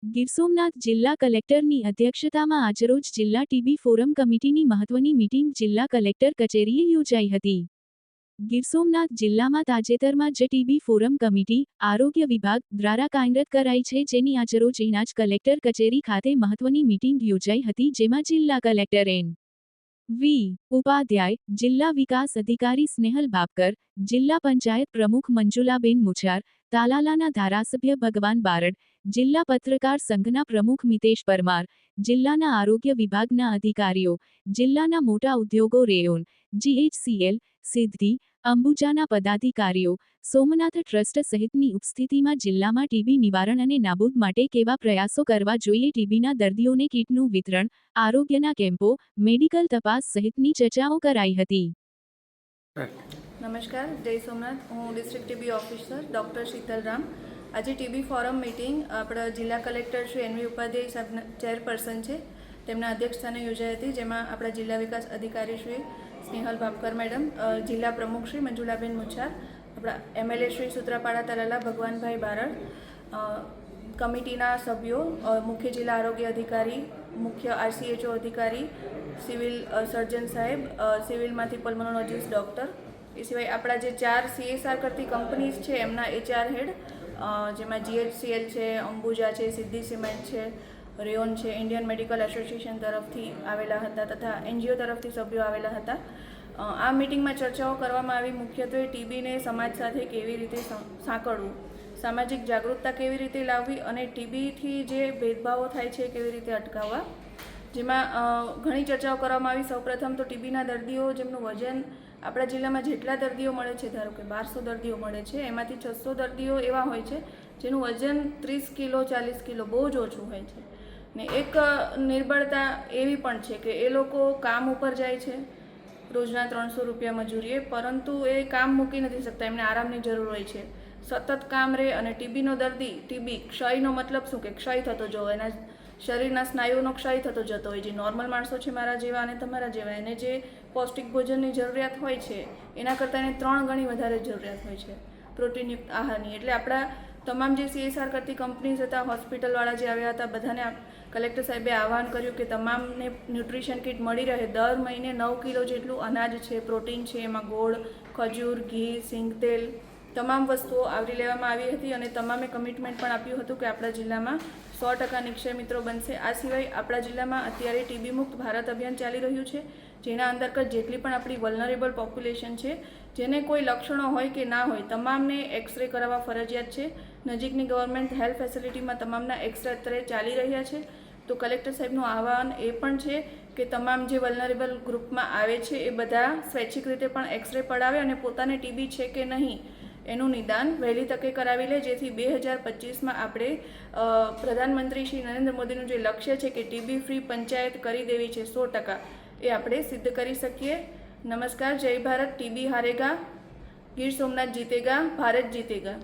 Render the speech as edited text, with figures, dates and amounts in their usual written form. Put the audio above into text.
ગીર સોમનાથ જિલ્લા કલેક્ટરની અધ્યક્ષતામાં આજરોજ જિલ્લા ટીબી ફોરમ કમિટીની મહત્વની મીટિંગ જિલ્લા કલેક્ટર કચેરીએ યોજાઈ હતી. ગીર સોમનાથ જિલ્લામાં તાજેતરમાં જ ટીબી ફોરમ કમિટી, આરોગ્ય વિભાગ દ્વારા કાર્યરત કરાઈ છે, જેની આજરોજ ઇનાજ કલેક્ટર કચેરી ખાતે મહત્વની મીટિંગ યોજાઈ હતી, જેમાં જિલ્લા કલેક્ટર એન. વી. ઉપાધ્યાય, જિલ્લા વિકાસ અધિકારી સ્નેહલ બાપકર, જિલ્લા પંચાયત પ્રમુખ મંજુલાબેન મુછાર, તાલાલાના ધારાસભ્ય ભગવાન બારડ, જિલ્લા પત્રકાર સંઘના પ્રમુખ મિતેશ પરમાર, જિલ્લાના આરોગ્ય વિભાગના અધિકારીઓ, જિલ્લાના મોટા ઉદ્યોગો રેયોન, જીએચસીએલ, સિદ્ધિ, અંબુજાના પદાધિકારીઓ, સોમનાથ ટ્રસ્ટ સહિતની ઉપસ્થિતિમાં જિલ્લામાં ટીબી નિવારણ અને નાબૂદ માટે કેવા પ્રયાસો કરવા જોઈએ, ટીબીના દર્દીઓને કીટનું વિતરણ, આરોગ્યના કેમ્પો, મેડિકલ તપાસ સહિતની ચર્ચાઓ કરાઈ હતી. નમસ્કાર, જય સોમનાથ. હું district TB officer doctor Sheetal Ram. આજે ટીબી ફોરમ મિટિંગ આપણા જિલ્લા કલેક્ટર શ્રી એન. વી. ઉપાધ્યાય સાહેબના ચેરપર્સન છે, તેમના અધ્યક્ષસ્થાને યોજાઈ હતી, જેમાં આપણા જિલ્લા વિકાસ અધિકારી શ્રી સ્નેહલ બાપકર મેડમ, જિલ્લા પ્રમુખ શ્રી મંજુલાબેન મુછાર, આપણા એમએલએ શ્રી સુત્રાપાડા તલાલા ભગવાનભાઈ બારડ, કમિટીના સભ્યો, મુખ્ય જિલ્લા આરોગ્ય અધિકારી, મુખ્ય RCHO અધિકારી, સિવિલ સર્જન સાહેબ, સિવિલમાંથી પલ્મોનોલોજીસ્ટ ડૉક્ટર, એ સિવાય આપણા જે 4 CSR કરતી કંપનીઝ છે એમના HR હેડ, જેમાં GHCL છે, અંબુજા છે, સિદ્ધિ સિમેન્ટ છે, રેયોન છે, ઇન્ડિયન મેડિકલ એસોસિએશન તરફથી આવેલા હતા તથા NGO તરફથી સભ્યો આવેલા હતા. આ મિટિંગમાં ચર્ચાઓ કરવામાં આવી, મુખ્યત્વે ટીબીને સમાજ સાથે કેવી રીતે સાંકળવું, સામાજિક જાગૃતતા કેવી રીતે લાવવી અને ટીબીથી જે ભેદભાવો થાય છે કેવી રીતે અટકાવવા, જેમાં ઘણી ચર્ચાઓ કરવામાં આવી. સૌપ્રથમ તો ટીબીના દર્દીઓ જેમનું વજન આપણા જિલ્લામાં જેટલા દર્દીઓ મળે છે, ધારો કે 1200 દર્દીઓ મળે છે, એમાંથી 600 દર્દીઓ એવા હોય છે જેનું વજન 30 કિલો 40 કિલો બહુ જ ઓછું હોય છે. ને એક નિર્બળતા એવી પણ છે કે એ લોકો કામ ઉપર જાય છે રોજના 300 રૂપિયા મજૂરીએ, પરંતુ એ કામ મૂકી નથી શકતા, એમને આરામની જરૂર હોય છે. સતત કામ રહે અને ટીબીનો દર્દી, ટીબી ક્ષયનો મતલબ શું કે ક્ષય થતો જવો, એના શરીરના સ્નાયુનો ક્ષય થતો જતો હોય. જે નોર્મલ માણસો છે મારા જેવા અને તમારા જેવા, એને જે પૌષ્ટિક ભોજનની જરૂરિયાત હોય છે એના કરતાં એને 3 ગણી વધારે જરૂરિયાત હોય છે પ્રોટીનયુક્ત આહારની. એટલે આપણા તમામ જે CSR કરતી કંપનીઝ હતા, હોસ્પિટલવાળા જે આવ્યા હતા, બધાને કલેક્ટર સાહેબે આહવાન કર્યું કે તમામને ન્યુટ્રિશન કિટ મળી રહે. દર મહિને 9 કિલો જેટલું અનાજ છે, પ્રોટીન છે, એમાં ગોળ, ખજૂર, ઘી, સિંગ તેલ, તમામ વસ્તુઓ આવરી લેવામાં આવી હતી અને તમામે કમિટમેન્ટ પણ આપ્યું હતું કે આપણા જિલ્લામાં 100% નિક્ષય મિત્રો બનશે. આ સિવાય આપણા જિલ્લામાં અત્યારે ટીબી મુક્ત ભારત અભિયાન ચાલી રહ્યું છે, જેના અંતર્ગત જેટલી પણ આપણી વલ્નરેબલ પોપ્યુલેશન છે, જેને કોઈ લક્ષણો હોય કે ના હોય, તમામને એક્સરે કરાવવા ફરજિયાત છે. નજીકની ગવર્મેન્ટ હેલ્થ ફેસિલિટીમાં તમામના એક્સરે અત્યારે ચાલી રહ્યા છે. તો કલેક્ટર સાહેબનું આહવાન એ પણ છે કે તમામ જે વલ્નરેબલ ગ્રુપમાં આવે છે એ બધા સ્વૈચ્છિક રીતે પણ એક્સરે પડાવે અને પોતાને ટીબી છે કે નહીં એનું નિદાન વહેલી તકે કરાવી લે, જેથી 2025માં આપણે પ્રધાનમંત્રી શ્રી નરેન્દ્ર મોદીનું જે લક્ષ્ય છે કે ટીબી ફ્રી પંચાયત કરી દેવી છે 100%, એ આપણે સિદ્ધ કરી શકીએ. નમસ્કાર, જય ભારત. ટીબી હારેગા, ગીર સોમનાથ જીતેગા, ભારત જીતેગા.